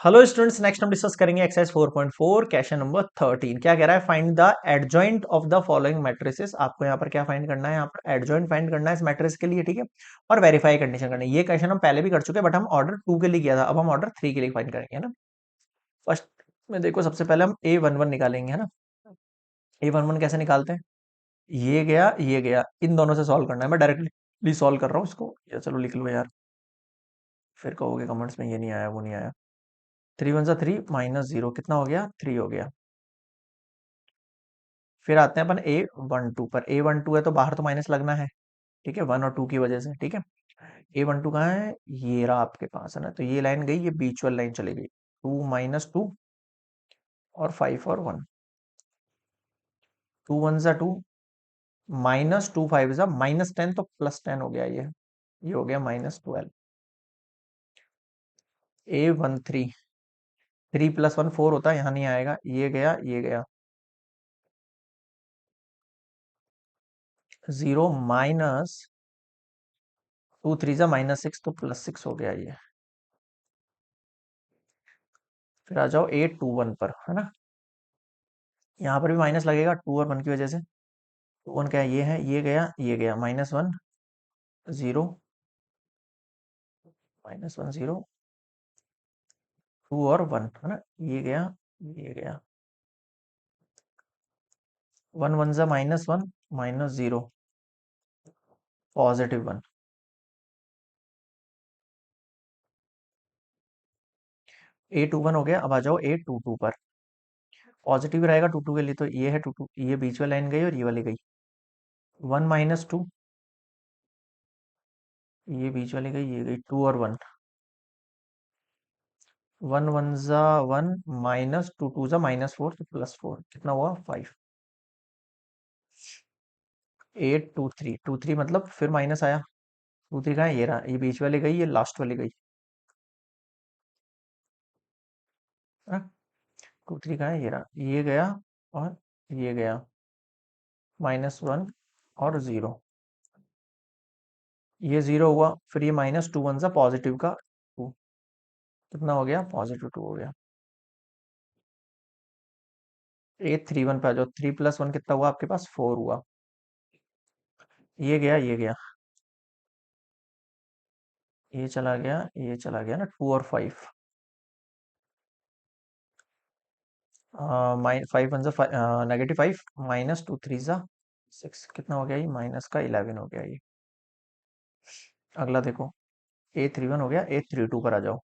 Hello students, next हम discuss करेंगे exercise 4.4 question number 13। क्या कह रहा है? Find the adjoint of the following matrices. आपको यहाँ पर क्या फाइंड करना है? यहाँ पर एडजॉइंट फाइंड करना है इस मैट्रिक्स के लिए, ठीक है। और वेरीफाई कंडीशन करनी है। ये क्वेश्चन हम पहले भी कर चुके हैं, बट हम ऑर्डर 2 के लिए किया था। अब हम ऑर्डर 3 के लिए फाइंड करेंगे, है ना। फर्स्ट में देखो, सबसे पहले हम A11 निकालेंगे, है ना। A11 कैसे निकालते हैं? ये गया, इन दोनों से सॉल्व करना है। मैं डायरेक्टली सॉल्व कर रहा हूँ इसको, या चलो लिख लो यार, फिर कहोगे कमेंट्स में ये नहीं आया वो नहीं आया। 3 × 1 = 3 -0 कितना हो गया? 3 हो गया। फिर आते हैं अपन A12 पर। A12 है तो बाहर तो माइनस लगना है, ठीक है, 1 और 2 की वजह से, ठीक है। A12 कहाँ है? ये रहा आपके पास, है ना। तो ये लाइन गई, ये बीच वाली लाइन चली गई। 2 -2 और 5 और 1। 2 1 = 2, -2 5 -10, तो +10 हो गया ये हो गया -12। A13, 3 + 1 4 होता है, यहाँ नहीं आएगा। ये गया, ये गया। 0 -2 3 -6, तो +6 हो गया ये। फिर आ जाओ A21 पर, है ना। यहाँ पर भी माइनस लगेगा 2 और 1 की वजह से। 1 क्या है? ये है, ये गया, ये गया। -1 0 -1 0, 2 और 1, है ना। ये गया, ये गया। 1 1 ज़ा -1 -0 +1। A21 हो गया। अब आ जाओ A22 पर। पॉजिटिव रहेगा 22 के लिए, तो ये है 22, ये बीच वाली लाइन गई और ये वाली गई। 1 -2, ये बीच वाली गई, ये गई। 2 और 1, 1 1 ज़ा 1 -2 2 ज़ा -4, तो +4 कितना हुआ? 5। 8 2 3 2 3 मतलब फिर माइनस आया। 2 3 कहाँ है? ये रहा, ये बीच वाली गई, ये लास्ट वाली गई, है। 2 3 कहाँ है? ये रहा, ये गया और ये गया। -1 और 0, ये 0 हुआ। फिर ये -2 1 सा पॉजिटिव का 2, कितना हो गया? +2 हो गया। A31 पे आ जाओ। 3 + 1 कितना हुआ आपके पास? 4 हुआ। ये गया, ये गया, ये चला गया, ये चला गया ना। 2 और 5, 5 1 सा -5 -2 3 सा 6, कितना हो गया? ये माइनस का 11 हो गया ये। अगला देखो, A31 हो गया। A32 पर आ जाओ।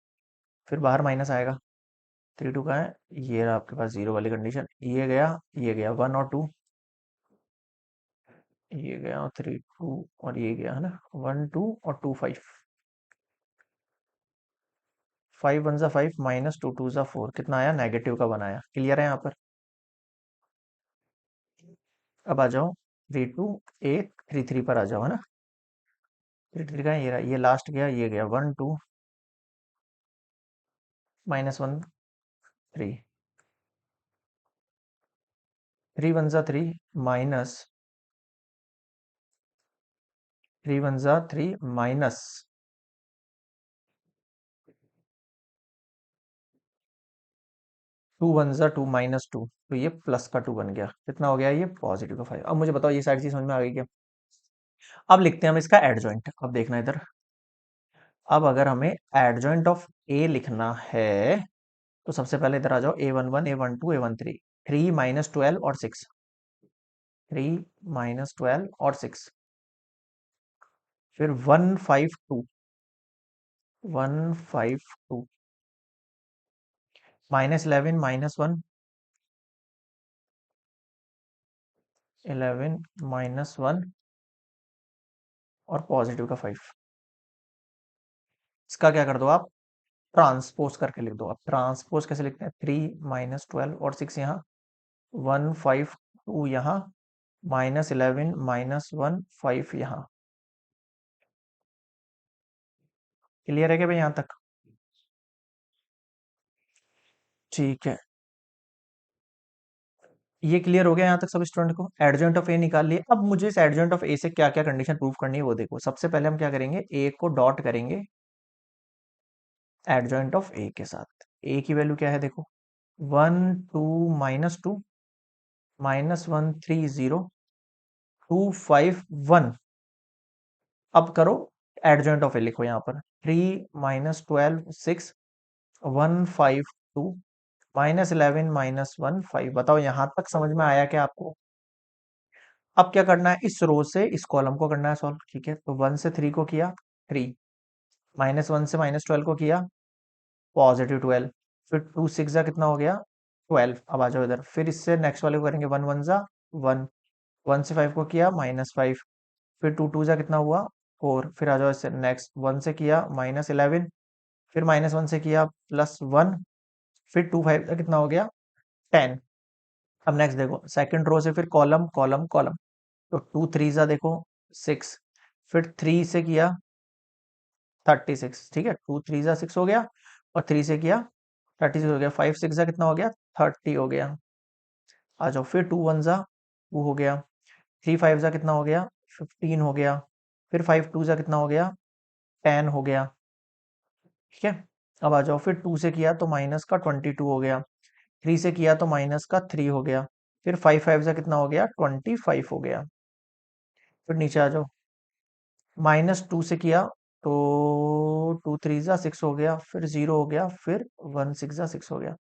फिर बाहर माइनस आएगा। 32 का है, ये रहा आपके पास 0 वाली कंडीशन। ये गया, ये गया। 1 और 2, ये गया, और 3 2 और ये गया, है ना। 1 2 और 2 5, 5 1 सा 5 -2 2 सा 4, कितना आया? नेगेटिव का बनाया। क्लियर है यहाँ पर? अब आ जाओ 3 2 8 3 3 पर आ जाओ, है ना। 3 3 का है, ये रहा, ये लास्ट गया, ये गया। 1 2 -1 3, 3 1 सा 3 माइनस 3 1 सा 3 माइनस 2 1 सा 2 -2, तो ये प्लस का 2 बन गया। कितना हो गया? ये +5। अब मुझे बताओ, ये सारी चीज समझ में आ गई क्या? अब लिखते हैं हम इसका एडजॉइंट। अब देखना इधर। अब अगर हमें एडजॉइंट ऑफ ए लिखना है, तो सबसे पहले इधर आ जाओ। A11 A12 A13, 3 -12 और 6, 3 -12 और 6। फिर 152, 152 -11 -1, 11 -1 और पॉजिटिव का 5। इसका क्या कर दो आप? ट्रांसपोज करके लिख दो। अब ट्रांसपोज कैसे लिखते हैं? 3 -12 और 6 यहाँ, 152 यहाँ, -11 -1 5 यहाँ। क्लियर है क्या भाई यहाँ तक? ठीक है, ये क्लियर हो गया यहाँ तक सब स्टूडेंट को। एडजॉइंट ऑफ ए निकाल लिए। अब मुझे इस एडजॉइंट ऑफ ए से क्या क्या कंडीशन प्रूव करनी है वो देखो। सबसे पहले हम क्या करेंगे? ए को डॉट करेंगे एडजॉइंट ऑफ ए के साथ। ए की वैल्यू क्या है देखो, 1 2 -2 -1 3 0 2 5 1। अब करो एडजॉइंट ऑफ ए, लिखो यहाँ पर 3 -12 6 1 5 2 -11 -1 5। बताओ यहाँ तक समझ में आया क्या आपको? अब क्या करना है, इस रो से इस कॉलम को करना है सॉल्व। ठीक है, तो 1 से 3 को किया 3, -1 से -12 को किया +12, फिर 2 6 जा कितना हो गया 12। अब आ जाओ इधर, फिर इससे नेक्स्ट वाले को करेंगे 1 1 जा 1, 1 से 5 को किया -5, फिर 2 2 जा कितना हुआ 4। फिर आ जाओ इससे नेक्स्ट 1 से किया -11, फिर -1 से किया +1, फिर 2 5 जा कितना हो गया 10। अब नेक्स्ट देखो सेकंड रो से फिर कॉलम कॉलम कॉलम, तो 2 3 जा देखो 6, फिर 3 से किया 36। ठीक है, 2 3 जा 6 हो गया, और 3 से किया 36 हो गया, 5 6 जा कितना हो गया 30 हो गया। आ जाओ फिर 2 1 जा 2 हो गया, 3 5 जा कितना हो गया 15 हो गया, फिर 5 2 जा कितना हो गया 10 हो गया। ठीक है, अब आ जाओ फिर 2 से किया तो माइनस का 22 हो गया, 3 से किया तो माइनस का 3 हो गया, फिर 5 5 जा कितना हो गया 25 हो गया। फिर नीचे आ जाओ, -2 से किया तो 2 3 जा 6 हो गया, फिर 0 हो गया, फिर 1 6 जा 6 हो गया,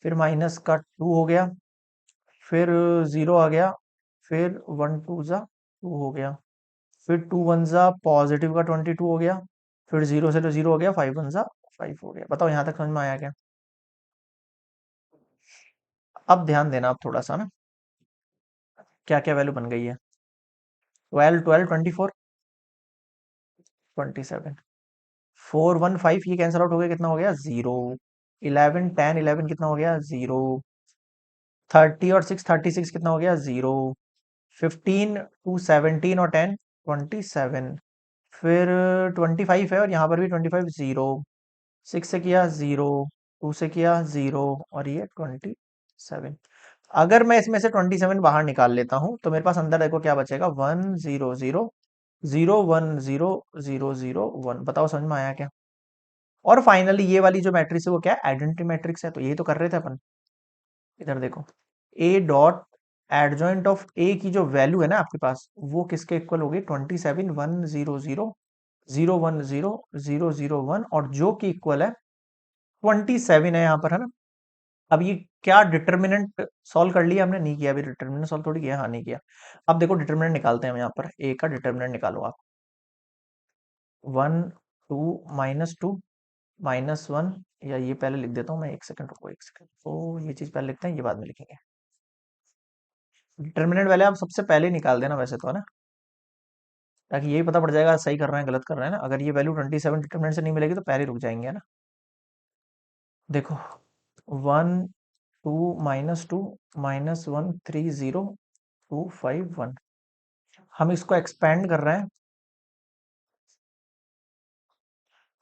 फिर माइनस का 2 हो गया, फिर 0 आ गया, फिर 1 2 जा 2 हो गया, फिर 2 1 जा पॉजिटिव का 22 हो गया, फिर 0 से तो 0 हो गया, 5 1 जा 5 हो गया। बताओ यहाँ तक समझ में आया क्या? अब ध्यान देना आप थोड़ा सा ना, क्या क्या वैल्यू बन गई है। 12 12 24 27, 4 1 5 ये कैंसिल आउट हो गया, कितना हो गया 0। 11 10 11 कितना हो गया 0। 30 और 6 36 कितना हो गया 0। 15 2 17 और 10 27, फिर 25 है और यहाँ पर भी 25 0। 6 से किया 0, 2 से किया 0, और ये 27। अगर मैं इसमें से 27 बाहर निकाल लेता हूं तो मेरे पास अंदर देखो क्या बचेगा, 1 0 0 0 1 0 0 0 1। बताओ समझ में आया क्या? और फाइनली ये वाली जो मैट्रिक्स है वो क्या है, आइडेंटिटी मैट्रिक्स है। तो यही तो कर रहे थे अपन। इधर देखो, ए डॉट एडजॉइंट ऑफ ए की जो वैल्यू है ना आपके पास, वो किसके इक्वल होगी 27 1 0 0 0 1 0 0 0 1, और जो कि इक्वल है 27 है यहाँ पर, है ना। अब ये क्या डिटर्मिनेंट सॉल्व कर लिया हमने? नहीं किया अभी, डिटर्मिनेंट सॉल्व थोड़ी किया, हाँ नहीं किया। अब देखो डिटर्मिनेंट निकालते हैं हम, यहाँ पर ए का डिटर्मिनेंट निकालो आप। 1 2 -2 -1, या ये पहले लिख देता हूँ मैं, 1 सेकंड रुको, 1 सेकंड, तो ये चीज पहले लिखते हैं, ये बाद में लिखेंगे। डिटर्मिनेंट पहले आप सबसे पहले निकाल देना वैसे तो, है ना, ताकि यही पता पड़ जाएगा सही कर रहे हैं गलत कर रहे हैं ना। अगर ये वैल्यू 27 डिटर्मिनेंट से नहीं मिलेगी तो पहले रुक जाएंगे, है ना। देखो 1 2 -2 -1 3 0 2 5 1, हम इसको एक्सपेंड कर रहे हैं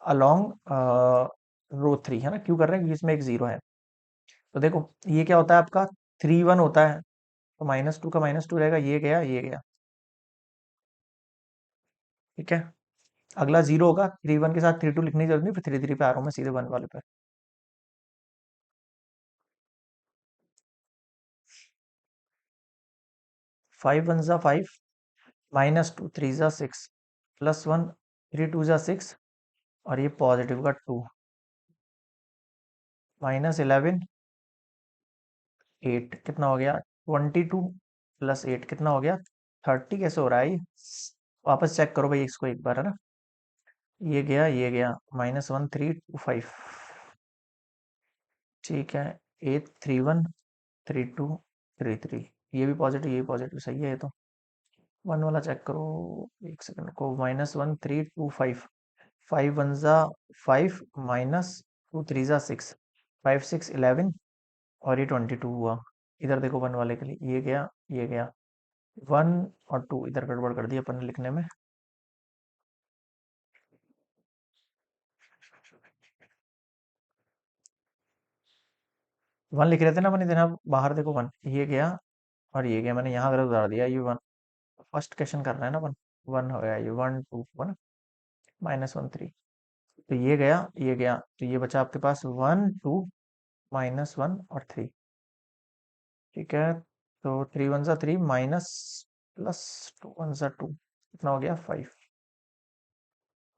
अलोंग रो 3, है ना। क्यों कर रहे हैं? क्योंकि इसमें एक 0 है। तो देखो ये क्या होता है आपका 3 1 होता है, तो -2 का -2 रहेगा, ये गया ये गया। ठीक है, अगला 0 होगा, 3 1 के साथ 3 2 लिखने की जरूरत नहीं, फिर 3 3 पे आ रहा हूँ मैं सीधे 1 वाले पे। 5 1 जा 5, -2 3 जा 6, +1 3 2 जा 6, और ये पॉजिटिव का 2, -11 8 कितना हो गया 22 +8 कितना हो गया 30। कैसे हो रहा है ये? वापस चेक करो भाई इसको एक बार, है ना। ये गया -1 3 2 5। ठीक है, 8 3 1 3 2 3 3, ये भी पॉजिटिव ये भी पॉजिटिव, सही है ये तो। 1 वाला चेक करो, 1 सेकंड को, -1 3 2 5, 5 1 जा 5, -2 3 जा 6, 5 6 11, और ये 22 हुआ। इधर देखो 1 वाले के लिए, ये गया ये गया, 1 और 2 इधर गड़बड़ कर दी अपन ने लिखने में। 1 लिख रहे थे ना अपन इधर, यहाँ बाहर देखो 1, ये गया और ये गया, मैंने यहाँ गलत उतार दिया, ये 1। फर्स्ट क्वेश्चन कर रहे हैं ना अपन, 1 हो गया, ये 1 2 1 -1 3, तो ये गया ये गया, तो ये बचा आपके पास 1 2 -1 और 3। ठीक है, तो 3 वन सा 3 माइनस प्लस 2 वन सा 2, कितना हो गया 5,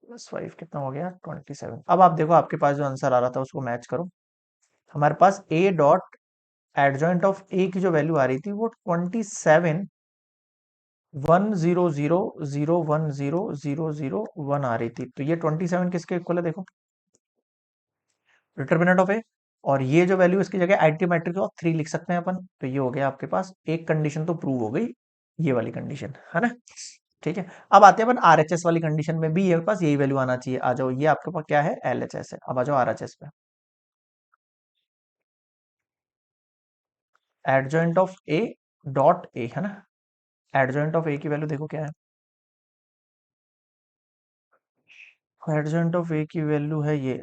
+5 कितना हो गया 27। अब आप देखो आपके पास जो आंसर आ रहा था उसको मैच करो। हमारे पास ए डॉट एडजॉइंट ऑफ ए की जो वैल्यू आ रही थी वो 27 100 0 0 1 आ रही थी। तो ये 27 किसके इक्वल है देखो, डिटर्मिनेंट ऑफ ए। और ये जो वैल्यू इसकी जगह आइडेंटिटी मैट्रिक्स ऑफ 3 लिख सकते हैं अपन। तो ये हो गया आपके पास एक कंडीशन तो प्रूव हो गई, ये वाली कंडीशन है ना। ठीक है, अब आते हैं अपन आरएचएस वाली कंडीशन में भी ये पास यही वैल्यू आना चाहिए। आ जाओ, ये आपके पास क्या है एलएचएस है। अब आ जाओ आरएचएस पे, adjoint of A dot A है ना। एडजॉइंट ऑफ ए की वैल्यू देखो क्या है, एडजॉइंट ऑफ ए की वैल्यू है ये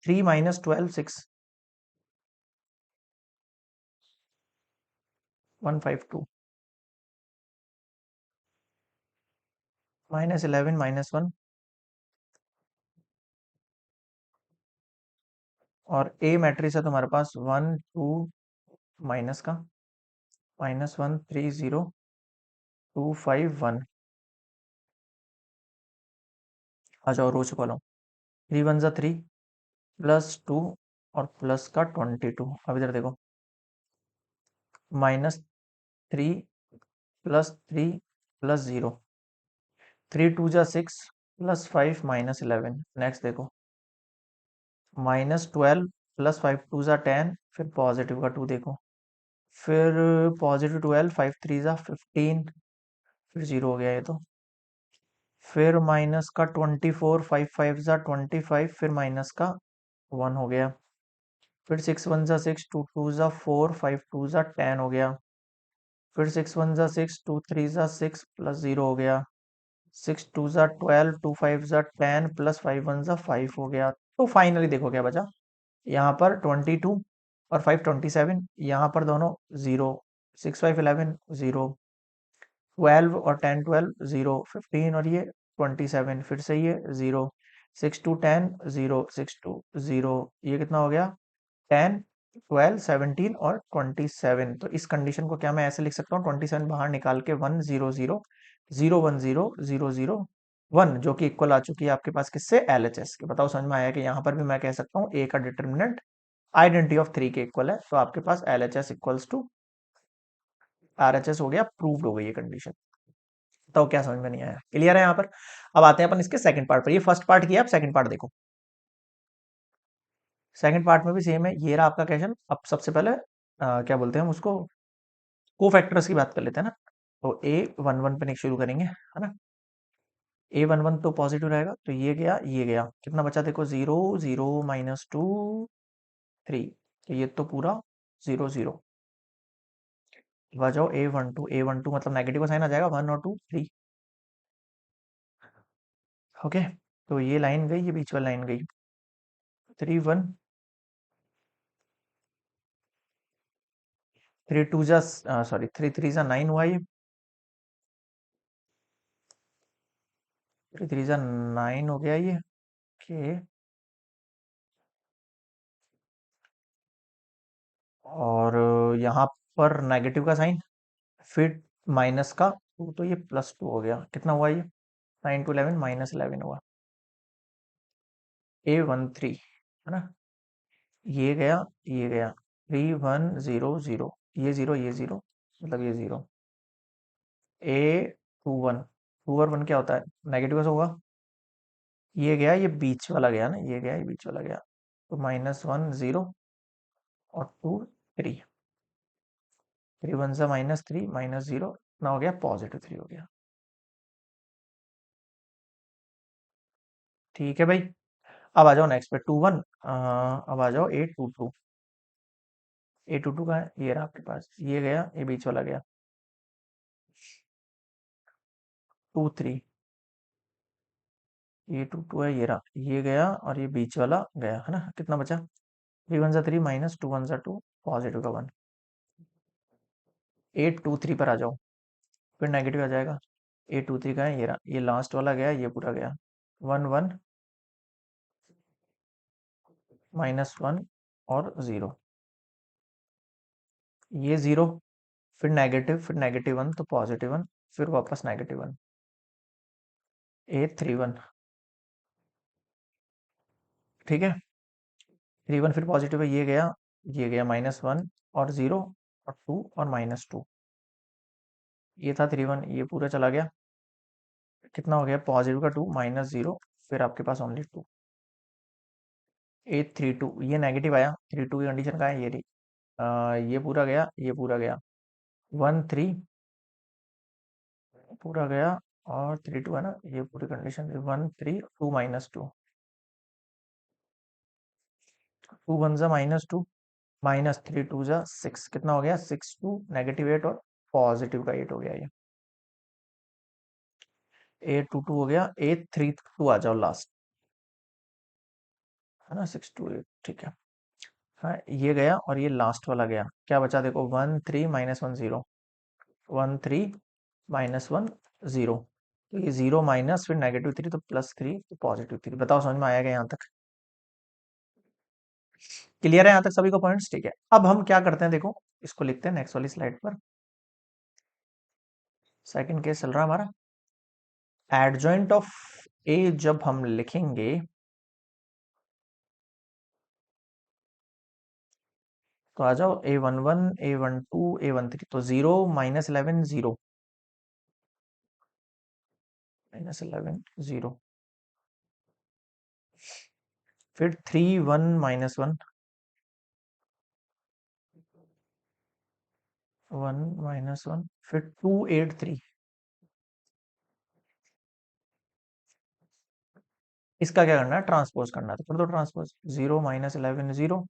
3 - 12 6 152 -11 -1। और ए मैट्रिक्स है तुम्हारे पास 1 2 माइनस का -1 3 0 2 5 1। आ जाओ रो से कॉलम, 3 वन सा 3 +2 और प्लस का 22। अब इधर देखो, -3 +3 +0, 3 2 सा 6 +5 -11। नेक्स्ट देखो, -12 +5 2 सा 10, फिर पॉजिटिव का 2 देखो, फिर +12 5 3 सा 15, फिर 0 हो गया ये तो। फिर माइनस का 24 5 5 सा 25, फिर माइनस का 1 हो गया। फिर 6 1 सा 6 2 2 सा 4 5 2 सा 10 हो गया। फिर 6 1 सा 6 2 3 सा 6 +0 हो गया। 6 2 सा 12 2 5 सा 10 +5 1 सा 5 हो गया। तो फाइनली देखो क्या बचा, यहाँ पर 22 और 5 27, यहाँ पर दोनों 0, 6 5 11 0, 12 और 10 12 0, 15 और ये 27, फिर से ये 0, 6 2 10 0 6 2 0, ये कितना हो गया 10 12 17 और 27। तो इस कंडीशन को क्या मैं ऐसे लिख सकता हूँ, 27 बाहर निकाल के 1 0 0 0 1 0 जो कि इक्वल आ चुकी है आपके पास किससे एलएचएस के। बताओ समझ में आया कि यहाँ पर भी मैं कह सकता हूँ ए का डिटर्मिनेंट आइडेंटिटी ऑफ 3 के इक्वल है। तो आपके पास एलएचएस इक्वल्स टू आरएचएस हो गया, प्रूव्ड हो गई ये कंडीशन। तो क्या समझ में नहीं आया, क्लियर है यहाँ पर। अब आते हैं अपन इसके सेकंड पार्ट पर। ये फर्स्ट पार्ट किया, अब सेकंड पार्ट देखो। सेकंड पार्ट में भी सेम है, ये रहा आपका क्वेश्चन। अब सबसे पहले क्या बोलते हैं हम उसको, को फैक्टर्स की बात कर लेते हैं ना। तो A11 पे शुरू करेंगे है ना। A11 तो पॉजिटिव रहेगा, तो ये गया कितना बचा देखो 0 0 -2 3, तो ये तो पूरा 0 0। आ जाओ A12 मतलब नेगेटिव का साइन आ जाएगा 1 और 2 3। ओके, तो ये लाइन गई, ये बीच वाली लाइन गई 3 1 3 2 जा सॉरी 3 3 जा 9 हुआ ये, 3 3 जा 9 हो गया ये। ओके, और यहाँ पर नेगेटिव का साइन, फिर माइनस का 2, तो ये +2 हो गया। कितना हुआ ये 9 2 11 -11 हुआ। A13 है ना, ये गया 3 1 0 0, ये 0 ये 0, मतलब ये 0। A21 2 और 1 क्या होता है नेगेटिव का होगा, ये गया ये बीच वाला गया ना, ये गया ये बीच वाला गया। तो -1 0 और 2 3, 3 1 सा -3 -0 ना हो गया +3 हो गया। ठीक है भाई, अब आ जाओ नेक्स्ट पे 2 1। अब आ जाओ A22। A22 का है, ये रहा आपके पास, ये गया ये बीच वाला गया 2 3, A22 है, ये रहा ये गया और ये बीच वाला गया है ना। कितना बचा 3 1 सा 3 -2 1 सा 2 पॉजिटिव का 1। 8 2 3 पर आ जाओ, फिर नेगेटिव आ जाएगा। A23 का है, ये रहा ये लास्ट वाला गया, ये पूरा गया 1 1 -1 और 0, ये 0, फिर नेगेटिव 1 तो पॉजिटिव 1, फिर वापस नेगेटिव 1, 831, ठीक है। 31 फिर पॉजिटिव है, ये गया -1 और 0 और 2 और -2, ये था 31, ये पूरा चला गया, कितना हो गया पॉजिटिव का 2 -0, फिर आपके पास ओनली 2, 832, ये नेगेटिव आया, 32 की कंडीशन का है, ये रही, ये पूरा गया, ये पूरा गया, 13 पूरा गया, और 32 है ना, ये पूरी कंडीशन 132 -2, 2 1 जा -2, -3 2 जा 6, कितना हो गया 62, -8 और पॉजिटिव का 8 हो गया, ये 822 हो गया, 832 आ जाओ लास्ट, है ना, 628, ठीक है। हाँ, ये गया और ये लास्ट वाला गया, क्या बचा देखो, 13 -1 0, 13 -1 0, तो ये 0 माइनस फिर -3 तो +3 तो +3, बताओ समझ में आया क्या यहाँ तक? क्लियर है यहाँ तक सभी को पॉइंट्स, ठीक है। अब हम क्या करते हैं देखो, इसको लिखते हैं नेक्स्ट वाली स्लाइड पर, सेकंड केस चल रहा है हमारा, एडजॉइंट ऑफ ए जब हम लिखेंगे तो आ जाओ A11 A12 A13, तो 0 -11 0, -11 0, फिर 3 1 -1 1 -1, फिर 2 8 3, इसका क्या करना है, ट्रांसपोज करना है, तो कर दो ट्रांसपोज, 0 -11 0,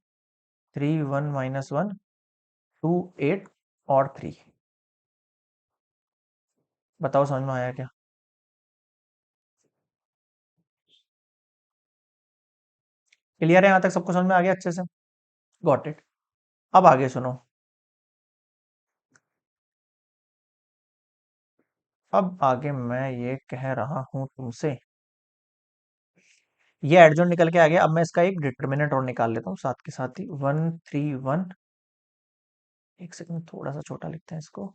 3 1 -1 2 8 और 3, बताओ समझ में आया क्या? क्लियर है यहाँ तक सबको समझ में आ गया अच्छे से? Got it. अब आगे सुनो, अब आगे मैं ये कह रहा हूं तुमसे, ये एडजॉइंट निकल के आ गया, अब मैं इसका एक डिटर्मिनेंट और निकाल लेता हूँ साथ के साथ ही, 131, एक सेकंड थोड़ा सा छोटा लिखते हैं इसको,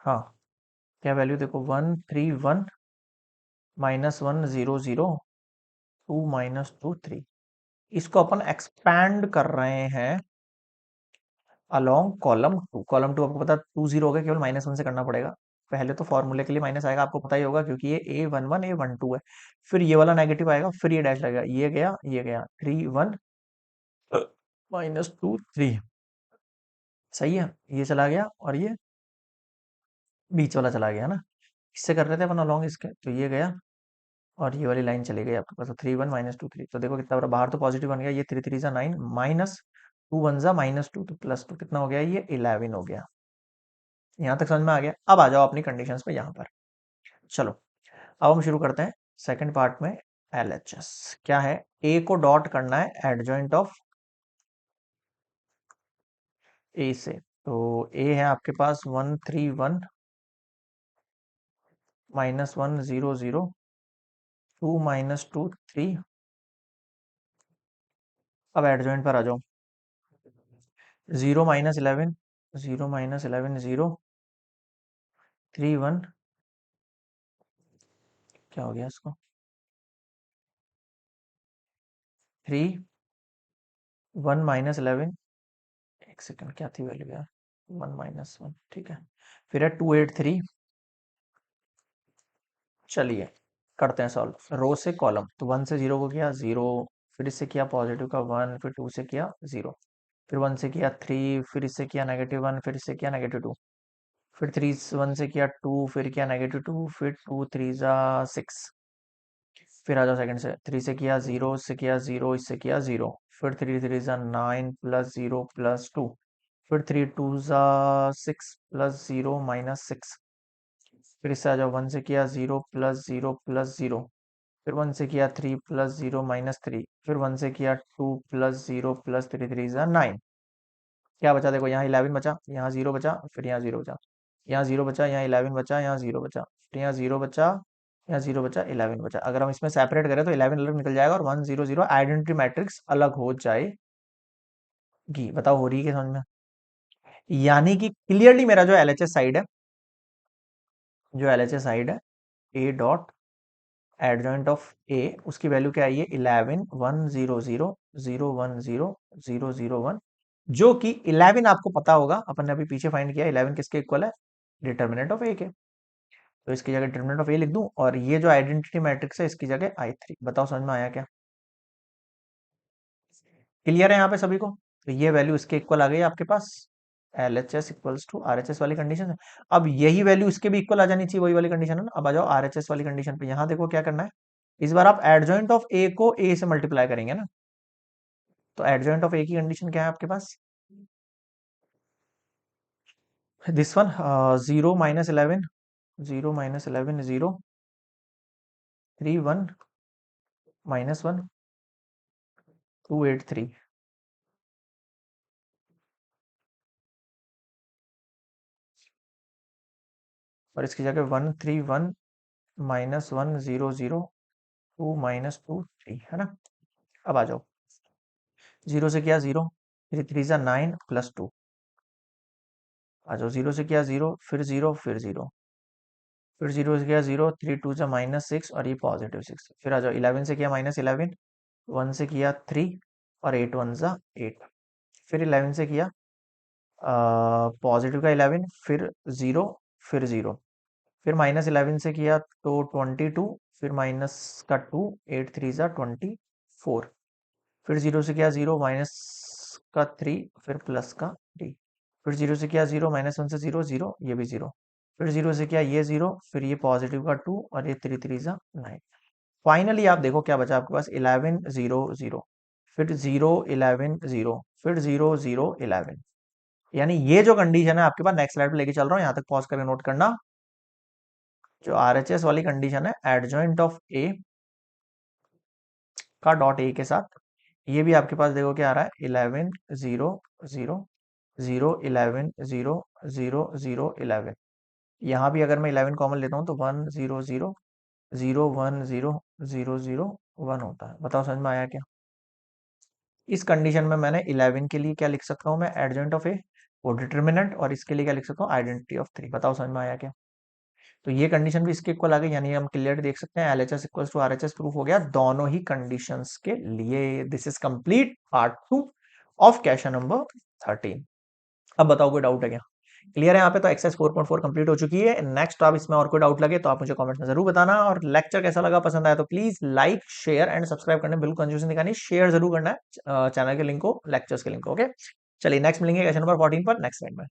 हाँ, क्या वैल्यू देखो, 131 -1 0 0 2 -2 3, इसको अपन एक्सपैंड कर रहे हैं अलोंग कॉलम 2, कॉलम 2 आपको पता 2 0 हो गया, केवल -1 से करना पड़ेगा, पहले तो फॉर्मूले के लिए माइनस आएगा, आपको पता ही होगा क्योंकि ये A11 A12 है, फिर ये वाला नेगेटिव आएगा, फिर ये डैश लगेगा, ये गया 3 1 -2 3, सही है, ये चला गया और ये बीच वाला चला गया, है ना, इससे कर रहे थे अपन अलोंग इसके, तो ये गया और ये वाली लाइन चली गई आपके पास, तो 3 1 -2 3, तो देखो कितना बड़ा, बाहर तो पॉजिटिव बन गया, ये 3 3 जा 9, -2 1 जा -2 तो +2, कितना हो गया, ये 11 हो गया, यहाँ तक समझ में आ गया। अब आ जाओ अपनी कंडीशंस पे यहाँ पर, चलो अब हम शुरू करते हैं सेकंड पार्ट में, LHS क्या है, ए को डॉट करना है एडजॉइंट ऑफ ए से, तो ए है आपके पास 131 -1 0 0 2 -2 3, अब एडजॉइंट पर आ जाओ, 0 -11 0 -11 0 3 1, क्या हो गया इसको, 3 1 -11, एक सेकंड क्या थी वैल्यू यार, 1 -1, ठीक है, फिर है 2 8 3, चलिए करते हैं सॉल्व, रो से कॉलम, तो 1 से 0 को किया 0, फिर इससे किया पॉजिटिव का 1, फिर 2 से किया 0, फिर 1 से किया 3, फिर इससे किया -1, फिर इससे किया -2, फिर 3 1 से किया 2, फिर किया -2, फिर 2 3 जा 6, फिर आ जाओ सेकंड से, 3 से किया 0, इससे किया 0, इससे किया 0, फिर 3 3 जा 9 +0 +2, फिर 3 2 जा 6 +0 -6, फिर इससे आ जाओ 1 से किया 0 +0 +0, फिर 1 से किया 3 +0 -3, फिर 1 से किया 2 +0 +3 3 जा 9, क्या बचा देखो, यहाँ 11 बचा, यहाँ 0 बचा, फिर यहाँ 0 बचा, यहाँ 0 बचा, यहाँ 11 बचा, यहाँ 0 बचा, फिर यहाँ 0 बचा, या 0 बचा, 11 बचा। अगर हम इसमें सेपरेट करें तो 11 अलग निकल जाएगा और 1 0 0 आइडेंटिटी मैट्रिक्स अलग हो जाएगी। बताओ हो रही है क्या समझ में? यानी कि क्लियरली मेरा जो एलएचएस साइड है, जो एलएचएस साइड है, ए डॉट एडजॉइंट ऑफ ए, उसकी वैल्यू क्या आई है? 11 1 0 0 0 1 0 0 0 1, जो कि 11 आपको पता होगा, अपन ने अभी पीछे फाइंड किया, 11 किसके इक्वल है? डिटर्मिनेंट ऑफ ए के। तो इसकी जगह डिटर्मिनेंट ऑफ ए लिख दूं और ये जो आइडेंटिटी मैट्रिक्स है इसकी जगह I3। बताओ समझ में आया क्या? क्लियर है यहाँ पे सभी को? तो ये वैल्यू इसके इक्वल आ गई आपके पास, L H S equals to R H S वाली कंडीशन है। अब यही वैल्यू इसके भी इक्वल आ जानी चाहिए, वही वाली कंडीशन है ना। अब आ जाओ आर एच एस वाली कंडीशन पे। यहाँ देखो क्या करना है, इस बार आप एडजॉइंट ऑफ ए को ए से मल्टीप्लाई करेंगे ना। तो एडजॉइंट ऑफ ए की कंडीशन क्या है आपके पास? This one, 0 minus 11, 0 minus 11 0, 3 1 minus 1 2 8 3। और इसकी जगह 1 3 1 माइनस 1 0 0 2 माइनस 2 3, है ना। अब आ जाओ, 0 से किया 0, 3 3 जा 9 प्लस 2। आ जाओ, 0 से किया 0, फिर 0, फिर 0, फिर 0 से किया 0, 3 2 जा माइनस 6 और ये पॉजिटिव 6। फिर आ जाओ, 11 से किया माइनस 11, 1 से किया 3 और 8 1 जा 8। फिर 11 से किया पॉजिटिव का 11, फिर 0, फिर 0, फिर माइनस 11 से किया तो 22, फिर माइनस का 2, 8 3 जा 24। फिर 0 से किया 0, माइनस का 3, फिर प्लस का 3। फिर 0 से किया 0, माइनस 1 से 0 0, ये भी 0। फिर 0 से किया ये 0, फिर ये पॉजिटिव का 2 और ये 3 3 जा 9। फाइनली आप देखो क्या बचा आपके पास, 11 0 0, फिर 0 11 0, फिर 0 0 11। यानी ये जो कंडीशन है आपके पास, नेक्स्ट स्लाइड पे लेके चल रहा हूँ, यहाँ तक पॉज करके नोट करना। जो आरएचएस वाली कंडीशन है, एडजॉइंट ऑफ ए का डॉट ए के साथ, ये भी आपके पास देखो क्या आ रहा है, 11 0 0 0 11 0 0 0 11। यहाँ भी अगर मैं 11 कॉमन लेता हूँ तो 1 0 0 0 1 0 0 0 1 होता है। बताओ समझ में आया क्या? इस कंडीशन में मैंने 11 के लिए क्या लिख सकता हूँ मैं, एडजॉइंट ऑफ ए, वो डिटर्मिनेंट, और इसके लिए क्या लिख सकता हूँ, आइडेंटिटी ऑफ 3। बताओ समझ में आया क्या? तो ये कंडीशन भी इसके इक्वल आ गई, यानी हम क्लियर देख सकते हैं LHS equals to RHS proof हो गया दोनों ही कंडीशंस के लिए। This is complete part 2 of question number 13। अब बताओ कोई डाउट है क्या? क्लियर है यहाँ पे? तो एक्सरसाइज 4.4 कंप्लीट हो चुकी है। नेक्स्ट आप इसमें और कोई डाउट लगे तो आप मुझे कमेंट में जरूर बताना। और लेक्चर कैसा लगा, पसंद आया तो please like share and subscribe करने बिल्कुल कंजूसी दिखानी, शेयर जरूर करना है चैनल के लिंक को, लेक्चर्स के लिंक को। ओके, चलिए नेक्स्ट मिलेंगे क्वेश्चन नंबर 14 पर नेक्स्ट टाइम में।